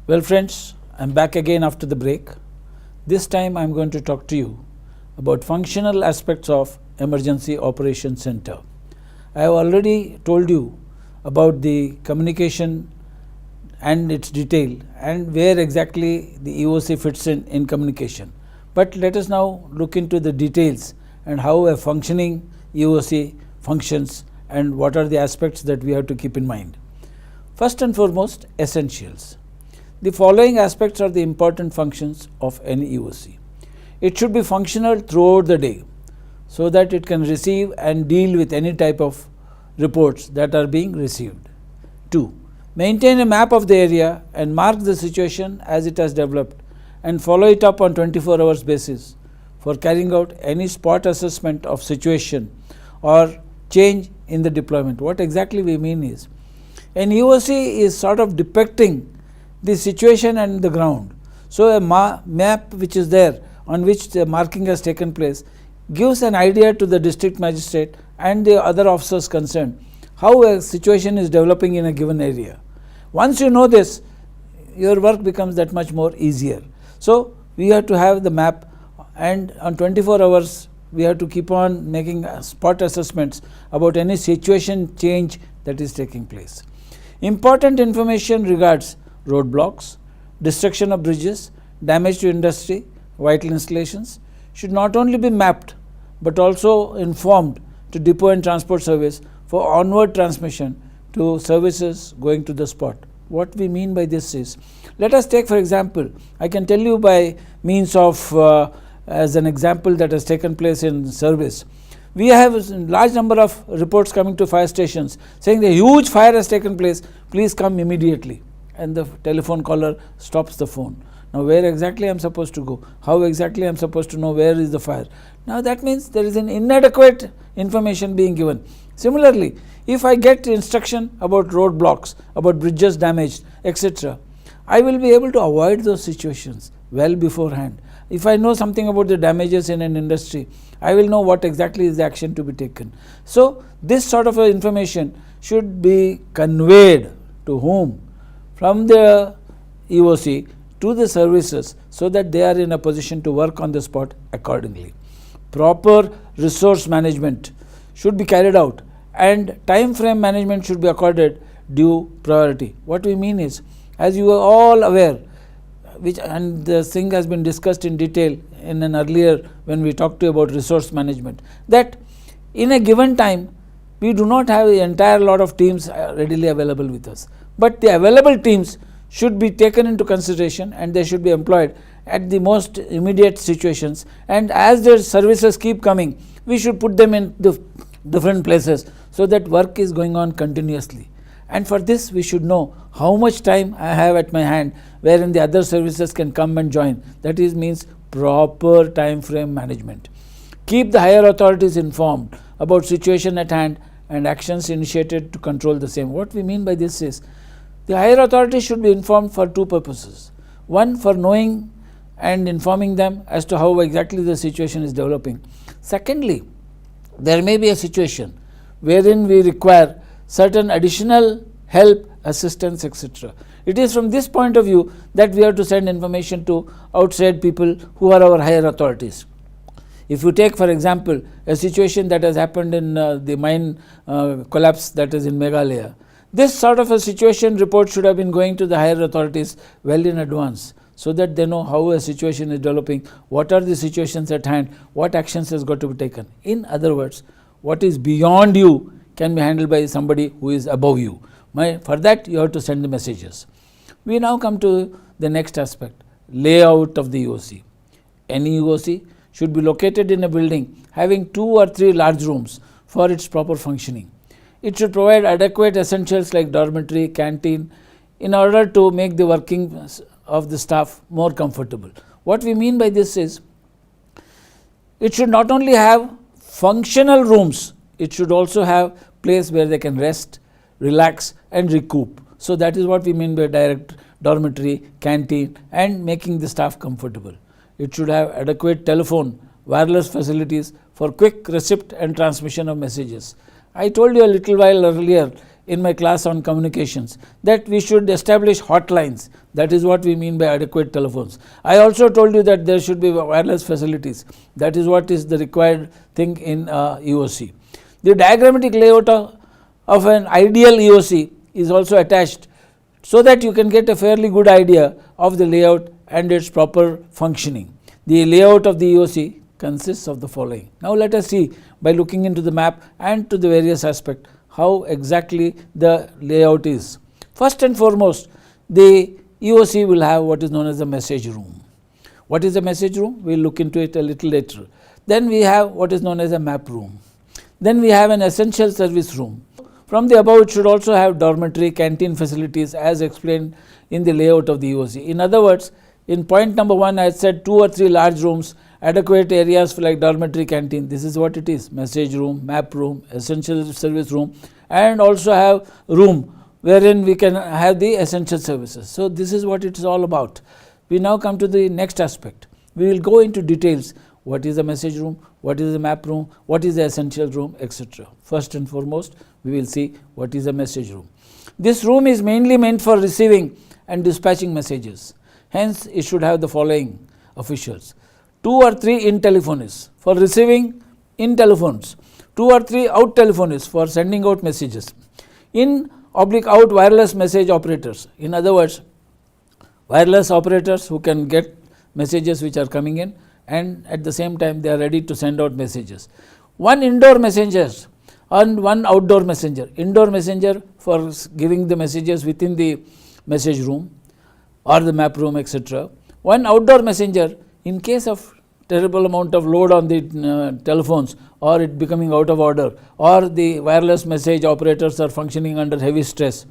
Well friends, I'm back again after the break. This time I'm going to talk to you about functional aspects of Emergency Operations Center. I have already told you about the communication and its detail and where exactly the EOC fits in communication. But let us now look into the details and how a functioning EOC functions and what are the aspects that we have to keep in mind. First and foremost, essentials. The following aspects are the important functions of any EOC. It should be functional throughout the day so that it can receive and deal with any type of reports that are being received. 2. Maintain a map of the area and mark the situation as it has developed and follow it up on 24 hours basis for carrying out any spot assessment of situation or change in the deployment. What exactly we mean is, an EOC is sort of depicting the situation and the ground. So a map which is there on which the marking has taken place gives an idea to the district magistrate and the other officers concerned how a situation is developing in a given area. Once you know this, your work becomes that much more easier. So we have to have the map, and on 24 hours we have to keep on making spot assessments about any situation change that is taking place. Important information regards roadblocks, destruction of bridges, damage to industry, vital installations should not only be mapped but also informed to depot and transport service for onward transmission to services going to the spot. What we mean by this is, let us take for example, I can tell you by means of as an example that has taken place in service. We have a large number of reports coming to fire stations saying the huge fire has taken place, please come immediately. And the telephone caller stops the phone. Now where exactly I am supposed to go? How exactly I am supposed to know where is the fire? Now that means there is an inadequate information being given. Similarly, if I get instruction about roadblocks, about bridges damaged, etc., I will be able to avoid those situations well beforehand. If I know something about the damages in an industry, I will know what exactly is the action to be taken. So this sort of information should be conveyed to whom? From the EOC to the services so that they are in a position to work on the spot accordingly. Proper resource management should be carried out and time frame management should be accorded due priority. What we mean is, as you are all aware, and the thing has been discussed in detail in an earlier when we talked to you about resource management, that in a given time we do not have the entire lot of teams readily available with us. But the available teams should be taken into consideration and they should be employed at the most immediate situations, and as their services keep coming, we should put them in the different places so that work is going on continuously. And for this we should know how much time I have at my hand wherein the other services can come and join. That is means proper time frame management. Keep the higher authorities informed about situation at hand and actions initiated to control the same. What we mean by this is, the higher authorities should be informed for two purposes. One, for knowing and informing them as to how exactly the situation is developing. Secondly, there may be a situation wherein we require certain additional help, assistance, etc. It is from this point of view that we have to send information to outside people who are our higher authorities. If you take for example a situation that has happened in the mine collapse that is in Meghalaya, this sort of a situation report should have been going to the higher authorities well in advance so that they know how a situation is developing, what are the situations at hand, what actions has got to be taken. In other words, what is beyond you can be handled by somebody who is above you. For that you have to send the messages. We now come to the next aspect, layout of the EOC. Any EOC should be located in a building having 2 or 3 large rooms for its proper functioning. It should provide adequate essentials like dormitory, canteen, in order to make the working of the staff more comfortable. What we mean by this is, it should not only have functional rooms, it should also have place where they can rest, relax and recoup. So that is what we mean by direct dormitory, canteen and making the staff comfortable. It should have adequate telephone, wireless facilities for quick receipt and transmission of messages. I told you a little while earlier in my class on communications that we should establish hotlines. That is what we mean by adequate telephones. I also told you that there should be wireless facilities. That is what is the required thing in EOC. The diagrammatic layout of an ideal EOC is also attached so that you can get a fairly good idea of the layout and its proper functioning. The layout of the EOC consists of the following. Now let us see by looking into the map and to the various aspects how exactly the layout is. First and foremost, the EOC will have what is known as the message room. What is a message room? We will look into it a little later. Then we have what is known as a map room. Then we have an essential service room. From the above, it should also have dormitory, canteen facilities as explained in the layout of the EOC. In other words, in point number 1, I said 2 or 3 large rooms, adequate areas for like dormitory, canteen. This is what it is: message room, map room, essential service room, and also have room wherein we can have the essential services. So this is what it is all about. We now come to the next aspect. We will go into details. What is the message room? What is the map room? What is the essential room, etc. First and foremost, we will see what is the message room. This room is mainly meant for receiving and dispatching messages. Hence, it should have the following officials: 2 or 3 in telephonists for receiving in telephones, 2 or 3 out telephonists for sending out messages, in/out wireless message operators. In other words, wireless operators who can get messages which are coming in, and at the same time they are ready to send out messages. 1 indoor messenger and 1 outdoor messenger. Indoor messenger for giving the messages within the message room or the map room, etc. 1 outdoor messenger in case of terrible amount of load on the telephones, or it becoming out of order, or the wireless message operators are functioning under heavy stress.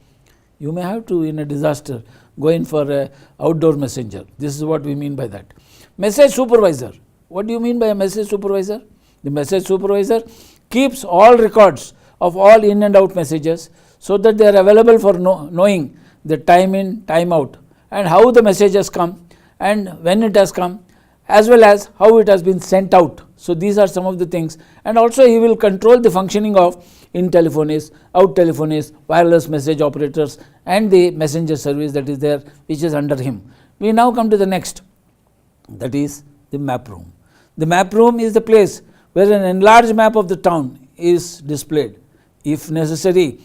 You may have to, in a disaster, go in for a outdoor messenger. This is what we mean by that. Message supervisor. What do you mean by a message supervisor? The message supervisor keeps all records of all in and out messages so that they are available for knowing the time in, time out, and how the message has come and when it has come, as well as how it has been sent out. So these are some of the things, and also he will control the functioning of in telephonists, out telephonists, wireless message operators, and the messenger service that is there, which is under him. We now come to the next, that is the map room. The map room is the place where an enlarged map of the town is displayed. If necessary,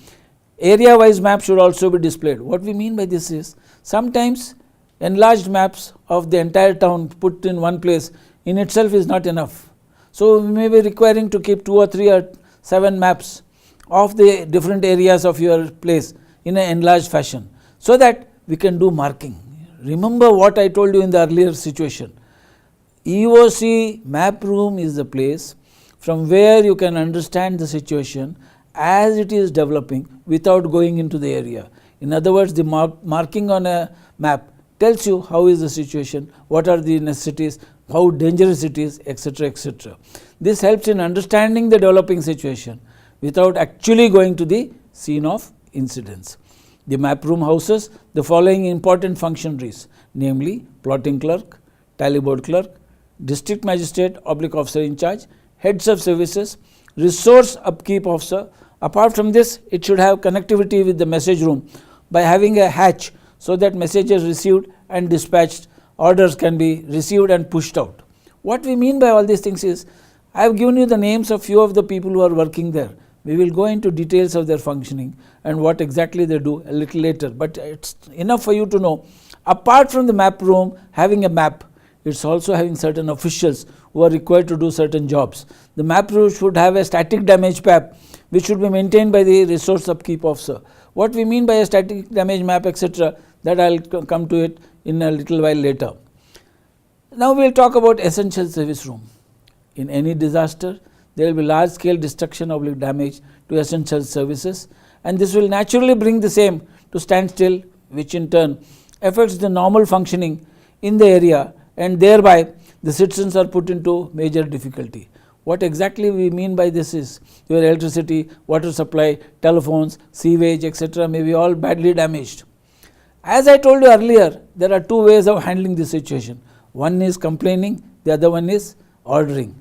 area wise map should also be displayed. What we mean by this is, sometimes enlarged maps of the entire town put in one place in itself is not enough. So we may be requiring to keep 2 or 3 or 7 maps of the different areas of your place in an enlarged fashion, so that we can do marking. Remember what I told you in the earlier situation. EOC map room is the place from where you can understand the situation as it is developing without going into the area. In other words, the marking on a map tells you how is the situation, what are the necessities, how dangerous it is, etc., etc. This helps in understanding the developing situation without actually going to the scene of incidents. The map room houses the following important functionaries, namely plotting clerk, tally board clerk, district magistrate / officer in charge, heads of services, resource upkeep officer. Apart from this, it should have connectivity with the message room by having a hatch so that messages received and dispatched, orders can be received and pushed out. What we mean by all these things is, I have given you the names of few of the people who are working there. We will go into details of their functioning and what exactly they do a little later, but it's enough for you to know, apart from the map room having a map, it's also having certain officials who are required to do certain jobs. The map room should have a static damage map which should be maintained by the resource upkeep officer. What we mean by a static damage map, etc., that I will come to it in a little while later. Now we will talk about essential service room. In any disaster, there will be large scale destruction or damage to essential services, and this will naturally bring the same to standstill, which in turn affects the normal functioning in the area, and thereby the citizens are put into major difficulty. What exactly we mean by this is, your electricity, water supply, telephones, sewage, etc. may be all badly damaged. As I told you earlier, there are 2 ways of handling this situation. One is complaining, the other one is ordering.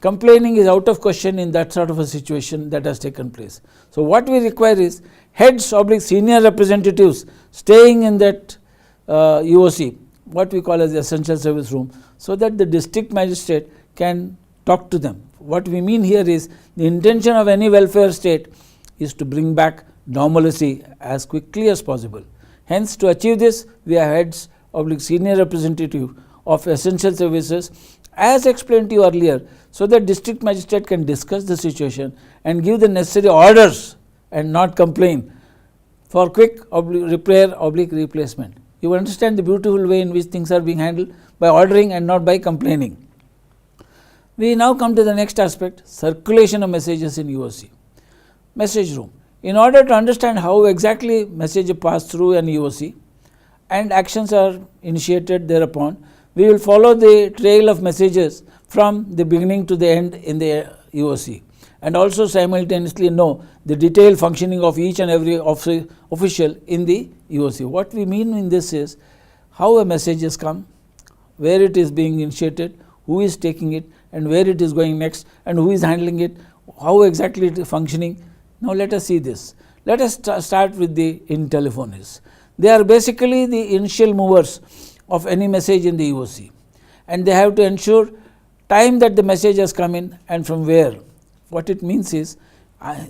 Complaining is out of question in that sort of a situation that has taken place. So what we require is, heads oblique senior representatives staying in that UOC, what we call as the essential service room, so that the district magistrate can talk to them. What we mean here is the intention of any welfare state is to bring back normalcy as quickly as possible. Hence, to achieve this, we have heads oblique senior representative of essential services as explained to you earlier, so that district magistrate can discuss the situation and give the necessary orders and not complain for quick repair replacement. You understand the beautiful way in which things are being handled by ordering and not by complaining. We now come to the next aspect, circulation of messages in UOC. Message room. In order to understand how exactly messages pass through an UOC and actions are initiated thereupon, we will follow the trail of messages from the beginning to the end in the UOC, and also simultaneously know the detailed functioning of each and every official in the UOC. What we mean in this is how a message has come, where it is being initiated, who is taking it, and where it is going next, and who is handling it, how exactly it is functioning. Now let us see this. Let us start with the in-telephonists. They are basically the initial movers of any message in the UOC, and they have to ensure time that the message has come in and from where. What it means is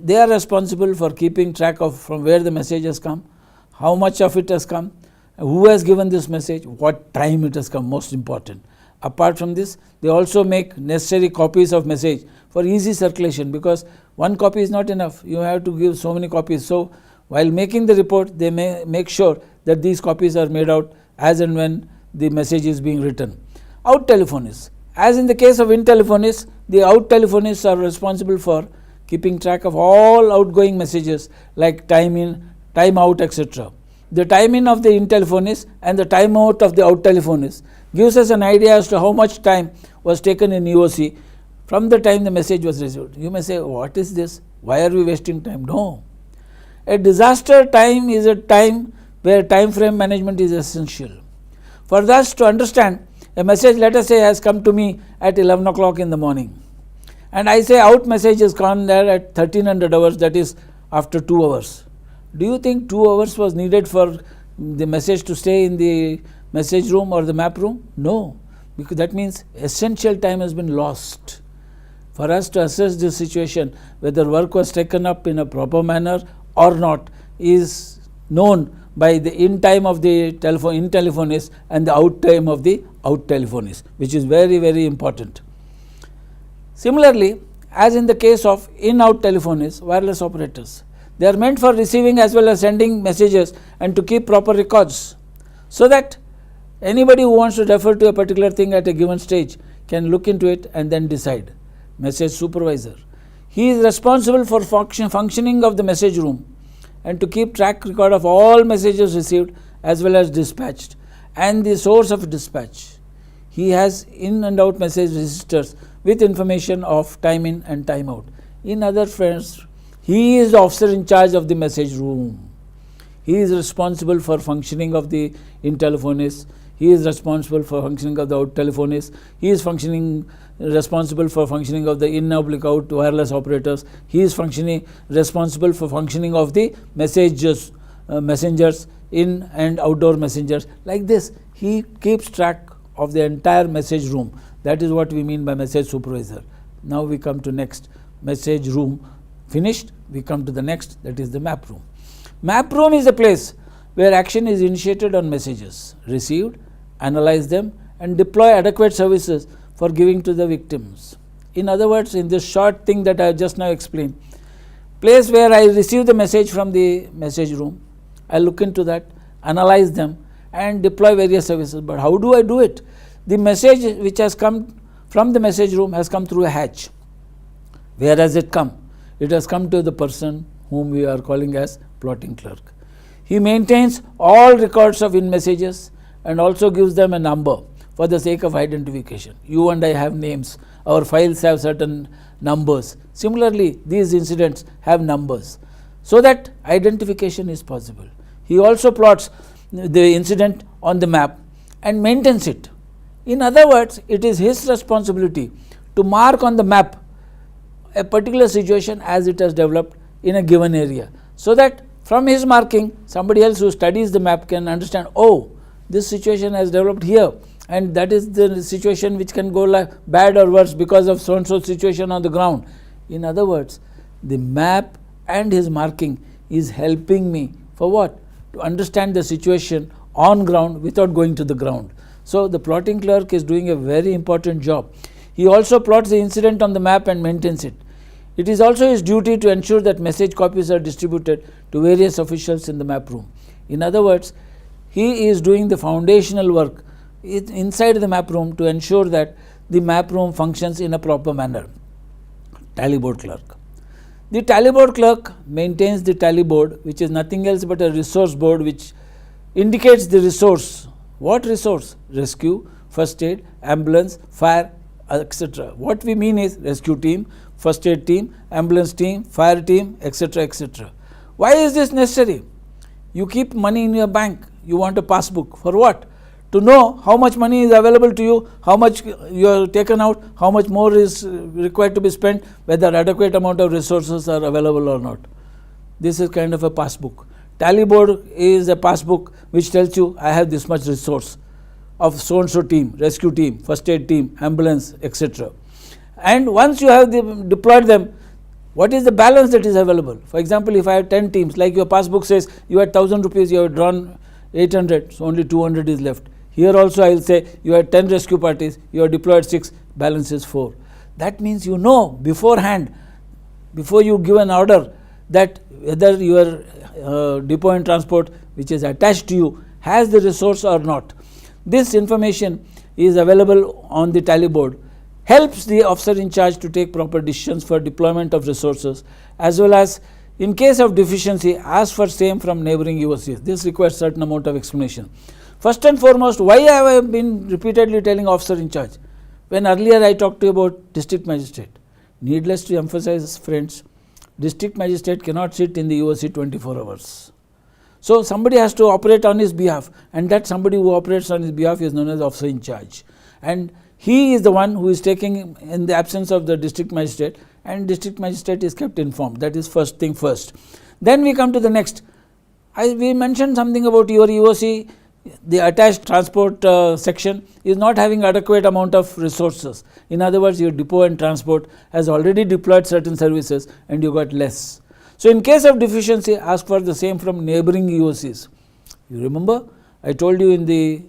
they are responsible for keeping track of from where the message has come, how much of it has come, who has given this message, what time it has come, most important. Apart from this, they also make necessary copies of message for easy circulation, because one copy is not enough, you have to give so many copies. So while making the report, they may make sure that these copies are made out as and when the message is being written. Out telephonists. As in the case of in telephonists, the out telephonists are responsible for keeping track of all outgoing messages like time in, time out, etc. The time in of the in telephonist and the time out of the out telephonist gives us an idea as to how much time was taken in UOC from the time the message was received. You may say, what is this? Why are we wasting time? No. A disaster time is a time where time frame management is essential. For us to understand, a message, let us say, has come to me at 11 o'clock in the morning, and I say out message has gone there at 1300 hours, that is after 2 hours. Do you think 2 hours was needed for the message to stay in the message room or the map room? No, because that means essential time has been lost. For us to assess this situation, whether work was taken up in a proper manner or not, is known by the in time of the in telephonist and the out time of the out telephonist, which is very, very important. Similarly, as in the case of in-out telephonists, wireless operators, they are meant for receiving as well as sending messages and to keep proper records, so that anybody who wants to refer to a particular thing at a given stage can look into it and then decide. Message supervisor. He is responsible for functioning of the message room and to keep track record of all messages received as well as dispatched and the source of dispatch. He has in and out message registers with information of time in and time out. In other words, he is the officer in charge of the message room. He is responsible for functioning of the in telephonist. He is responsible for functioning of the out telephonist. He is responsible for functioning of the in-out wireless operators. He is responsible for functioning of the messengers in and outdoor messengers. Like this, he keeps track of the entire message room. That is what we mean by message supervisor. Now we come to next, message room finished. We come to the next, that is the map room. Map room is a place where action is initiated on messages, received, analyze them, and deploy adequate services for giving to the victims. In other words, in this short thing that I just now explained, place where I receive the message from the message room, I look into that, analyze them, and deploy various services. But how do I do it? The message which has come from the message room has come through a hatch. Where has it come? It has come to the person whom we are calling as plotting clerk. He maintains all records of in messages and also gives them a number for the sake of identification. You and I have names. Our files have certain numbers. Similarly, these incidents have numbers, so that identification is possible. He also plots the incident on the map and maintains it. In other words, it is his responsibility to mark on the map a particular situation as it has developed in a given area, so that From his marking, somebody else who studies the map can understand, oh, this situation has developed here, and that is the situation which can go like bad or worse because of so and so situation on the ground. In other words, the map and his marking is helping me for what? To understand the situation on ground without going to the ground. So the plotting clerk is doing a very important job. He also plots the incident on the map and maintains it. It is also his duty to ensure that message copies are distributed to various officials in the map room. In other words, he is doing the foundational work inside the map room to ensure that the map room functions in a proper manner. Tally board clerk. The tally board clerk maintains the tally board, which is nothing else but a resource board which indicates the resource. What resource? Rescue, first aid, ambulance, fire, etc. What we mean is rescue team, first aid team, ambulance team, fire team, etc., etc. Why is this necessary? You keep money in your bank. You want a passbook. For what? To know how much money is available to you, how much you have taken out, how much more is required to be spent, whether adequate amount of resources are available or not. This is kind of a passbook. Tally board is a passbook which tells you I have this much resource of so and so team, rescue team, first aid team, ambulance, etc. And once you have deployed them, what is the balance that is available? For example, if I have 10 teams, like your passbook says you had 1000 rupees, you have drawn 800, so only 200 is left. Here also I will say you had 10 rescue parties, you have deployed 6, balance is 4. That means you know beforehand, before you give an order, that whether your depot and transport which is attached to you has the resource or not. This information is available on the tally board, helps the officer in charge to take proper decisions for deployment of resources, as well as in case of deficiency ask for same from neighboring UOCs. This requires certain amount of explanation. First and foremost, why have I been repeatedly telling officer in charge? When earlier I talked to you about district magistrate. Needless to emphasize, friends, district magistrate cannot sit in the UOC 24 hours. So somebody has to operate on his behalf, and that somebody who operates on his behalf is known as officer in charge. And he is the one who is taking in the absence of the district magistrate, and district magistrate is kept informed. That is first thing first. Then we come to the next. We mentioned something about your UOC. The attached transport section is not having adequate amount of resources. In other words, your depot and transport has already deployed certain services and you got less. So in case of deficiency, ask for the same from neighboring UOCs. You remember I told you in the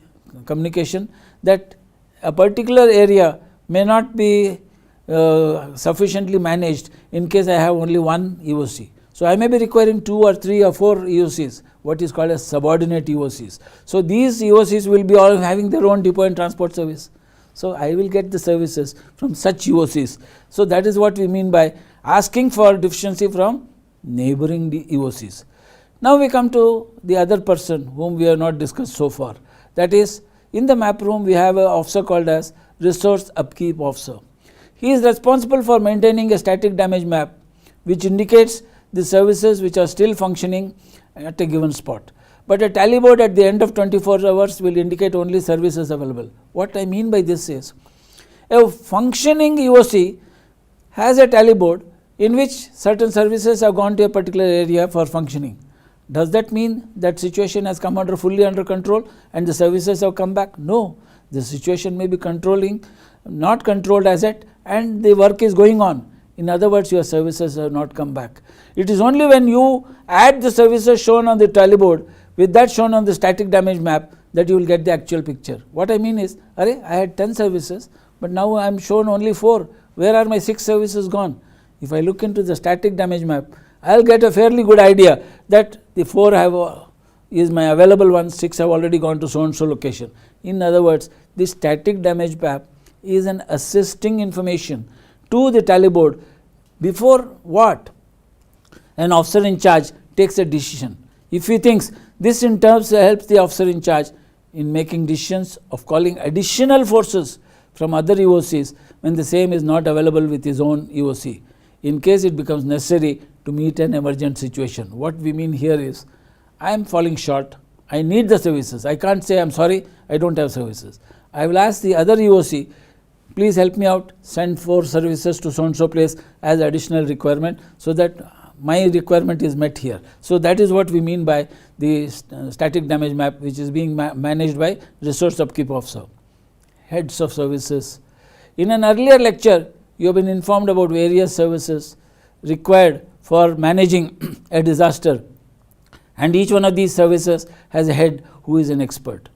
communication that a particular area may not be sufficiently managed in case I have only one UOC. So I may be requiring 2 or 3 or 4 UOCs, what is called as subordinate UOCs. So these UOCs will be all having their own depot and transport service. So I will get the services from such UOCs. So that is what we mean by asking for deficiency from neighboring UOCs. Now we come to the other person whom we have not discussed so far. That is, in the map room we have an officer called as resource upkeep officer. He is responsible for maintaining a static damage map which indicates the services which are still functioning at a given spot. But a tally board at the end of 24 hours will indicate only services available. What I mean by this is, a functioning UOC has a tally board in which certain services have gone to a particular area for functioning. Does that mean that situation has come fully under control and the services have come back? No. The situation may be not controlled as yet, and the work is going on. In other words, your services have not come back. It is only when you add the services shown on the tally board with that shown on the static damage map that you will get the actual picture. What I mean is, I had 10 services, but now I am shown only 4. Where are my 6 services gone? If I look into the static damage map, I will get a fairly good idea that the 4 is my available ones, 6 have already gone to so and so location. In other words, the static damage map is an assisting information to the tally board before what? An officer in charge takes a decision. If he thinks this in terms helps the officer in charge in making decisions of calling additional forces from other UOCs when the same is not available with his own UOC, in case it becomes necessary to meet an emergent situation. What we mean here is, I am falling short, I need the services. I can't say I am sorry, I don't have services. I will ask the other UOC, please help me out, send 4 services to so and so place as additional requirement so that my requirement is met here. So that is what we mean by the static damage map, which is being managed by resource upkeep officer. Heads of services. In an earlier lecture, you have been informed about various services required for managing a disaster, and each one of these services has a head who is an expert.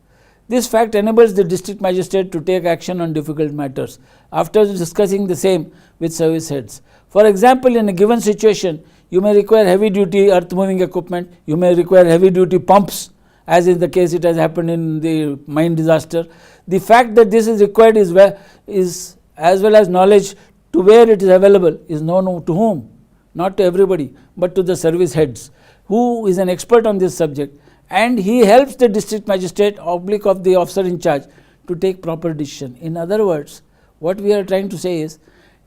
This fact enables the district magistrate to take action on difficult matters after discussing the same with service heads. For example, in a given situation, you may require heavy duty earth moving equipment, you may require heavy duty pumps, as is the case it has happened in the mine disaster. The fact that this is required is as well as knowledge to where it is available is known to whom? Not to everybody, but to the service heads, who is an expert on this subject, and he helps the district magistrate oblique of the officer in charge to take proper decision. In other words, what we are trying to say is,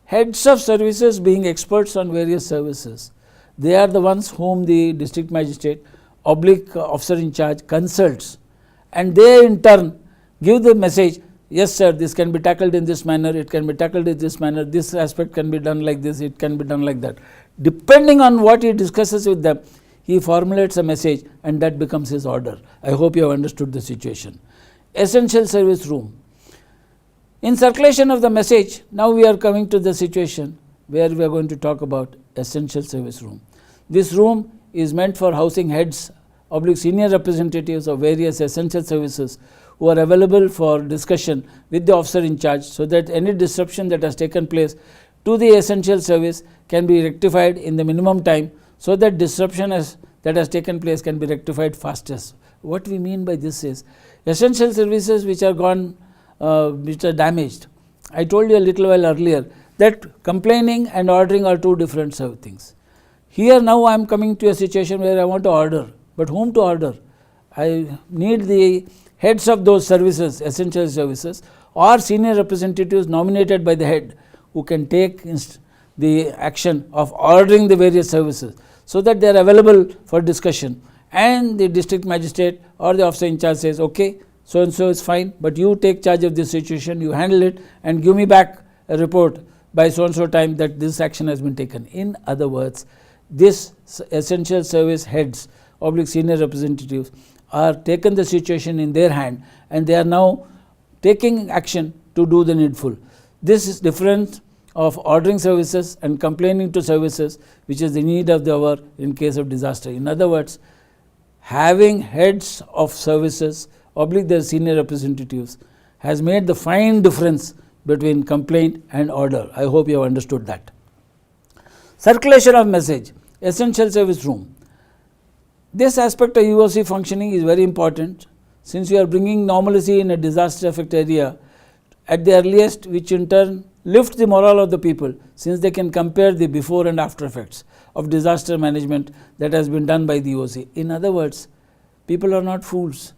heads of services being experts on various services, they are the ones whom the district magistrate oblique officer in charge consults, and they in turn give the message, yes sir, this can be tackled in this manner, it can be tackled in this manner, this aspect can be done like this, it can be done like that. Depending on what he discusses with them, he formulates a message, and that becomes his order. I hope you have understood the situation. Essential service room. In circulation of the message, now we are coming to the situation where we are going to talk about essential service room. This room is meant for housing heads oblique senior representatives of various essential services who are available for discussion with the officer in charge, so that any disruption that has taken place to the essential service can be rectified in the minimum time, so that disruption that has taken place can be rectified fastest. What we mean by this is, essential services which are gone, which are damaged. I told you a little while earlier that complaining and ordering are two different things. Here now I am coming to a situation where I want to order, but whom to order? I need the heads of those services, essential services, or senior representatives nominated by the head, who can take the action of ordering the various services, so that they are available for discussion, and the district magistrate or the officer in charge says, okay, so and so is fine, but you take charge of this situation, you handle it, and give me back a report by so and so time that this action has been taken. In other words, this essential service heads oblique senior representatives are taken the situation in their hand, and they are now taking action to do the needful. This is different of ordering services and complaining to services, which is the need of the hour in case of disaster. In other words, having heads of services oblique their senior representatives has made the fine difference between complaint and order. I hope you have understood that. Circulation of message, essential service room. This aspect of UOC functioning is very important, since you are bringing normalcy in a disaster affected area at the earliest, which in turn lifts the morale of the people, since they can compare the before and after effects of disaster management that has been done by the UOC. In other words, people are not fools.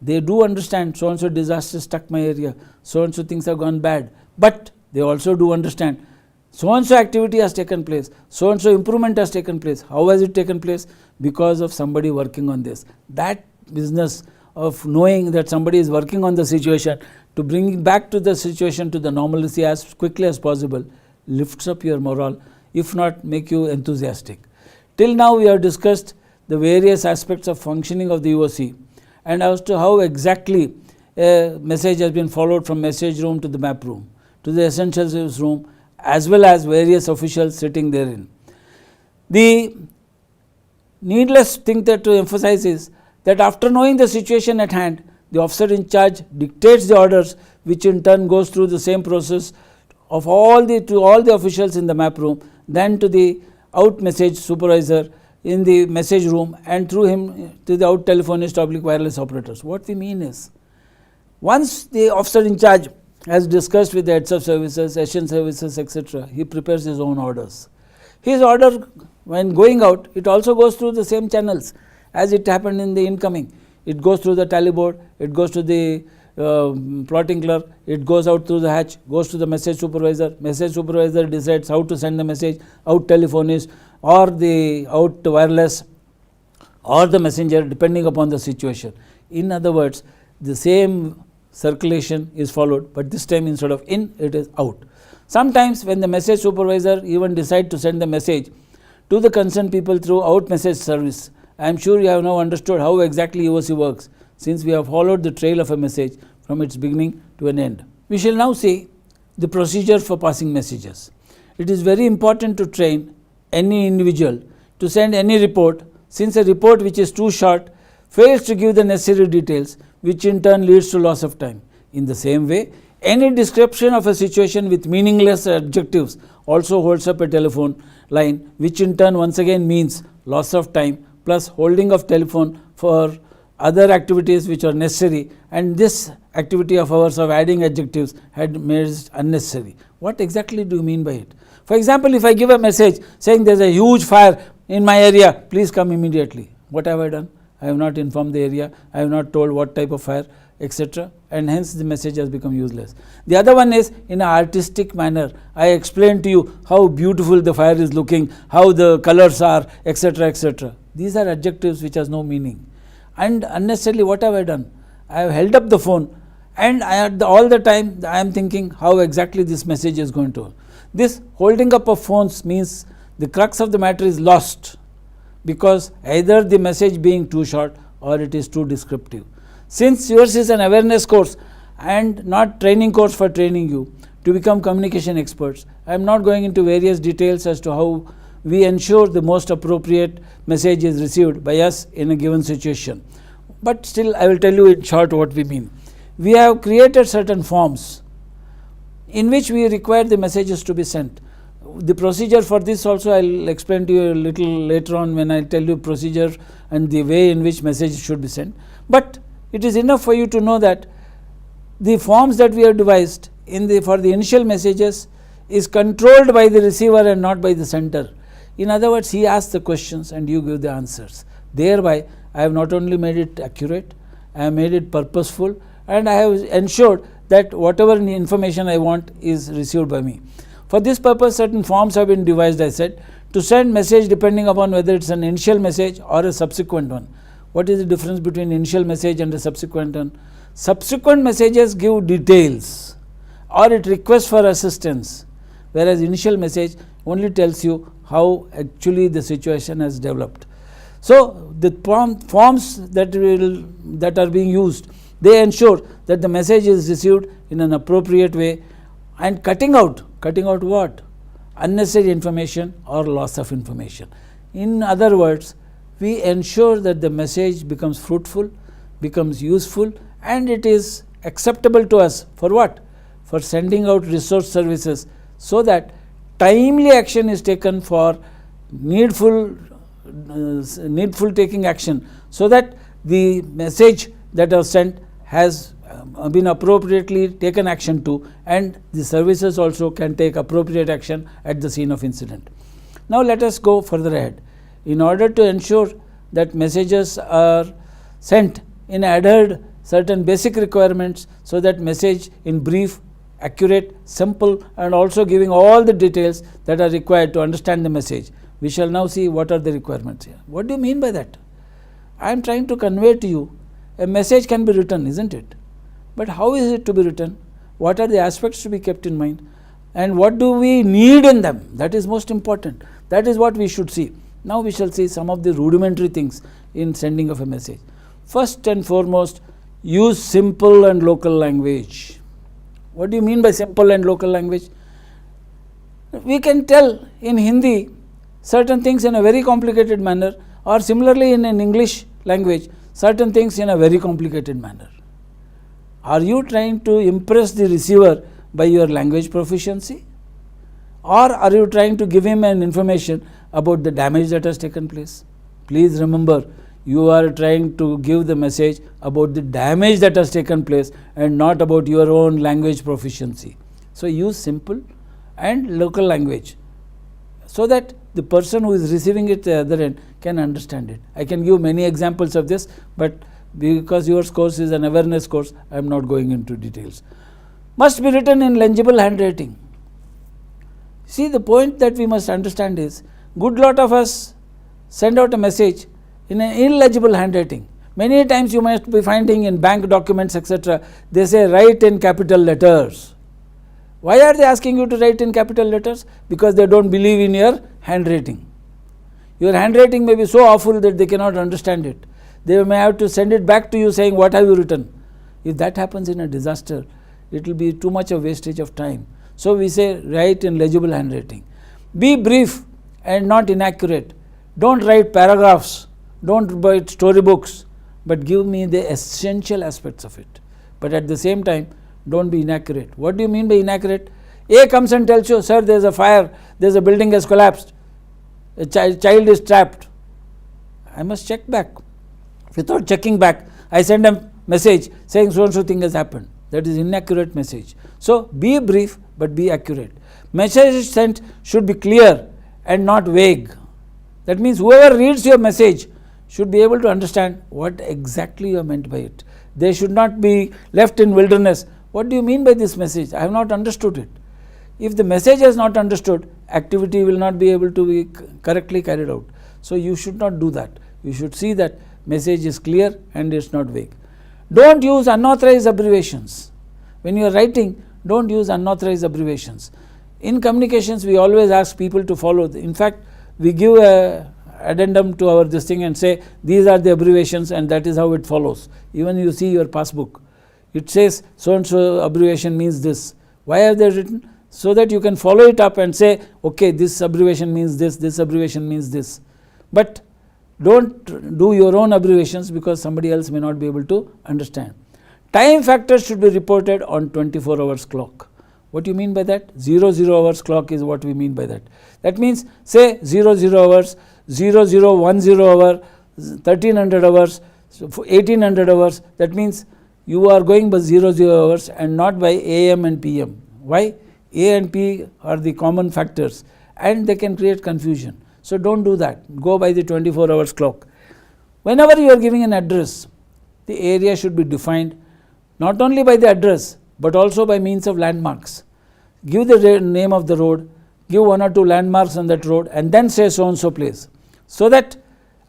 They do understand so and so disaster struck my area, so and so things have gone bad, but they also do understand so and so activity has taken place, so and so improvement has taken place. How has it taken place? Because of somebody working on this. That business of knowing that somebody is working on the situation to bring back to the situation to the normalcy as quickly as possible lifts up your morale, if not make you enthusiastic. Till now we have discussed the various aspects of functioning of the UOC, and as to how exactly a message has been followed from message room to the map room to the essential service room, as well as various officials sitting therein. The needless thing that to emphasize is that after knowing the situation at hand, the officer in charge dictates the orders, which in turn goes through the same process of to all the officials in the map room, then to the out message supervisor in the message room, and through him to the out telephonist oblique wireless operators. What we mean is, once the officer in charge has discussed with the heads of services, session services, etc., he prepares his own orders. His order, when going out, it also goes through the same channels as it happened in the incoming. It goes through the tally board, it goes to the plotting clerk, it goes out through the hatch, goes to the message supervisor decides how to send the message, out telephonist or the out wireless or the messenger, depending upon the situation. In other words, the same circulation is followed, but this time instead of in, it is out. Sometimes when the message supervisor even decide to send the message to the concerned people through out message service. I am sure you have now understood how exactly UOC works, since we have followed the trail of a message from its beginning to an end. We shall now see the procedure for passing messages. It is very important to train any individual to send any report, since a report which is too short fails to give the necessary details, which in turn leads to loss of time. In the same way, any description of a situation with meaningless adjectives also holds up a telephone line, which in turn once again means loss of time plus holding of telephone for other activities which are necessary, and this activity of ours of adding adjectives had made it unnecessary. What exactly do you mean by it? For example, if I give a message saying there is a huge fire in my area, please come immediately. What have I done? I have not informed the area, I have not told what type of fire, etc., and hence the message has become useless. The other one is in an artistic manner. I explain to you how beautiful the fire is looking, how the colors are, etc., etc. These are adjectives which has no meaning. And unnecessarily, what have I done? I have held up the phone, and all the time I am thinking how exactly this message is going to. This holding up of phones means the crux of the matter is lost, because either the message being too short or it is too descriptive. Since yours is an awareness course and not training course for training you to become communication experts, I am not going into various details as to how we ensure the most appropriate message is received by us in a given situation. But still, I will tell you in short what we mean. We have created certain forms in which we require the messages to be sent. The procedure for this also I will explain to you a little later on when I tell you procedure and the way in which message should be sent. But it is enough for you to know that the forms that we have devised for the initial messages is controlled by the receiver and not by the sender. In other words, he asks the questions and you give the answers. Thereby, I have not only made it accurate, I have made it purposeful, and I have ensured that whatever information I want is received by me. For this purpose, certain forms have been devised, I said, to send message depending upon whether it is an initial message or a subsequent one. What is the difference between initial message and a subsequent one? Subsequent messages give details or it requests for assistance, whereas initial message only tells you how actually the situation has developed. So the forms that are being used, they ensure that the message is received in an appropriate way and cutting out what? Unnecessary information or loss of information. In other words, we ensure that the message becomes fruitful, becomes useful, and it is acceptable to us for what? For sending out resource services, so that timely action is taken for needful taking action, so that the message that was sent has been appropriately taken action to, and the services also can take appropriate action at the scene of incident. Now let us go further ahead. In order to ensure that messages are sent in adhered certain basic requirements, so that message in brief, accurate, simple, and also giving all the details that are required to understand the message. We shall now see what are the requirements here. What do you mean by that? I am trying to convey to you a message can be written, isn't it? But how is it to be written? What are the aspects to be kept in mind? And what do we need in them? That is most important. That is what we should see. Now we shall see some of the rudimentary things in sending of a message. First and foremost, use simple and local language. What do you mean by simple and local language? We can tell in Hindi certain things in a very complicated manner, or similarly in an English language certain things in a very complicated manner. Are you trying to impress the receiver by your language proficiency, or are you trying to give him an information about the damage that has taken place? Please remember, you are trying to give the message about the damage that has taken place and not about your own language proficiency. So use simple and local language so that the person who is receiving it at the other end can understand it. I can give many examples of this, but because your course is an awareness course, I am not going into details. Must be written in legible handwriting. See, the point that we must understand is, good lot of us send out a message in an illegible handwriting. Many times you might be finding in bank documents, etc., they say write in capital letters. Why are they asking you to write in capital letters? Because they don't believe in your handwriting. Your handwriting may be so awful that they cannot understand it. They may have to send it back to you saying, what have you written? If that happens in a disaster, it will be too much of wastage of time. So we say write in legible handwriting. Be brief and not inaccurate. Don't write paragraphs, don't write storybooks, but give me the essential aspects of it. But at the same time, don't be inaccurate. What do you mean by inaccurate? A comes and tells you, sir, there is a fire, there is a building has collapsed, a child is trapped. I must check back. Without checking back, I send a message saying so and so thing has happened. That is inaccurate message. So be brief but be accurate. Message sent should be clear and not vague. That means whoever reads your message should be able to understand what exactly you are meant by it. They should not be left in wilderness. What do you mean by this message? I have not understood it. If the message is not understood, activity will not be able to be correctly carried out. So you should not do that. You should see that message is clear and it's not vague. Don't use unauthorized abbreviations. When you are writing, don't use unauthorized abbreviations. In communications, we always ask people to follow. In fact, we give a addendum to our this thing and say these are the abbreviations and that is how it follows. Even you see your passbook, it says so and so abbreviation means this. Why have they written? So that you can follow it up and say, okay, this abbreviation means this abbreviation means this. But don't do your own abbreviations because somebody else may not be able to understand. Time factors should be reported on 24 hours clock. What do you mean by that? 00 hours clock is what we mean by that. That means say 00 hours, 0010 hour, 1300 hours, 1800 hours. That means you are going by 00 hours and not by AM and PM. Why? A and P are the common factors and they can create confusion. So don't do that. Go by the 24 hours clock. Whenever you are giving an address, the area should be defined not only by the address but also by means of landmarks. Give the name of the road, give one or two landmarks on that road and then say so and so place. So that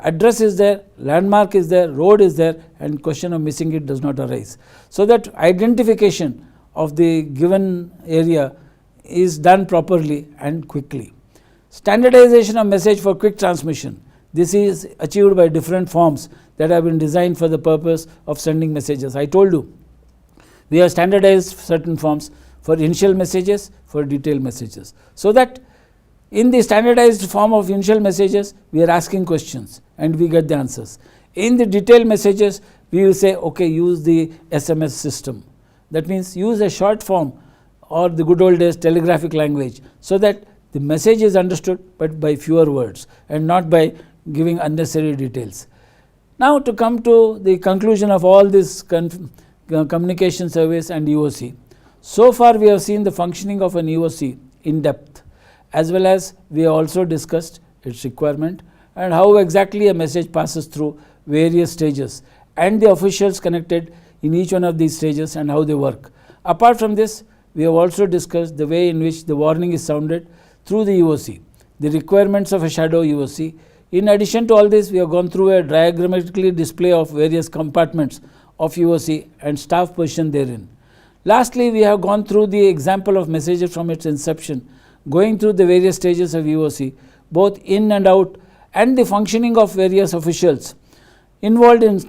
address is there, landmark is there, road is there and question of missing it does not arise. So that identification of the given area is done properly and quickly. Standardization of message for quick transmission. This is achieved by different forms that have been designed for the purpose of sending messages. I told you, we have standardized certain forms for initial messages, for detailed messages. So that in the standardized form of initial messages, we are asking questions and we get the answers. In the detailed messages, we will say, okay, use the SMS system. That means use a short form or the good old days telegraphic language so that the message is understood but by fewer words and not by giving unnecessary details. Now to come to the conclusion of all this communication service and EOC. So far we have seen the functioning of an EOC in depth, as well as we have also discussed its requirement and how exactly a message passes through various stages and the officials connected in each one of these stages and how they work. Apart from this, we have also discussed the way in which the warning is sounded through the EOC, the requirements of a shadow EOC. In addition to all this, we have gone through a diagrammatically display of various compartments of EOC and staff position therein. Lastly, we have gone through the example of messages from its inception, going through the various stages of EOC, both in and out, and the functioning of various officials. Involved in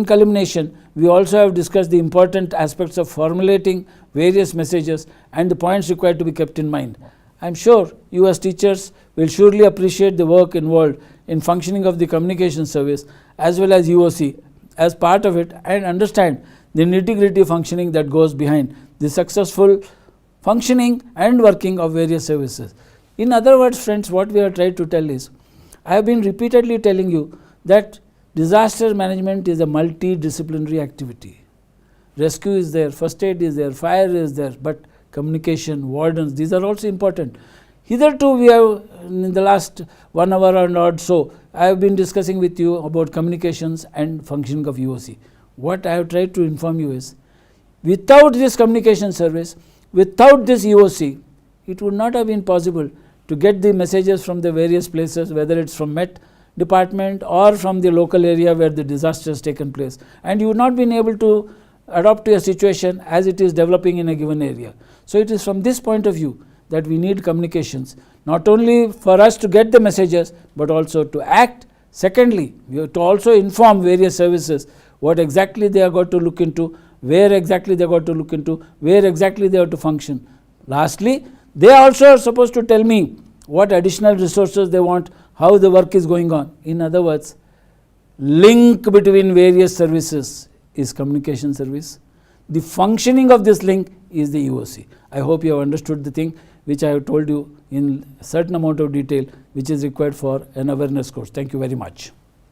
culmination, we also have discussed the important aspects of formulating various messages and the points required to be kept in mind. I am sure you as teachers will surely appreciate the work involved in functioning of the communication service as well as EOC as part of it and understand the nitty-gritty functioning that goes behind the successful functioning and working of various services. In other words, friends, what we have tried to tell is, I have been repeatedly telling you that disaster management is a multidisciplinary activity. Rescue is there, first aid is there, fire is there, but communication, wardens, these are also important. Hitherto we have, in the last 1 hour and odd so, I have been discussing with you about communications and functioning of EOC. What I have tried to inform you is, without this communication service, without this EOC, it would not have been possible to get the messages from the various places, whether it's from Met department or from the local area where the disaster has taken place, and you would not been able to adapt to a situation as it is developing in a given area. So it is from this point of view that we need communications, not only for us to get the messages, but also to act. Secondly, we have to also inform various services what exactly they are going to look into, where exactly they are going to look into, where exactly they have to function. Lastly, they also are supposed to tell me what additional resources they want, how the work is going on. In other words, link between various services is communication service. The functioning of this link is the EOC. I hope you have understood the thing which I have told you in a certain amount of detail which is required for an awareness course. Thank you very much.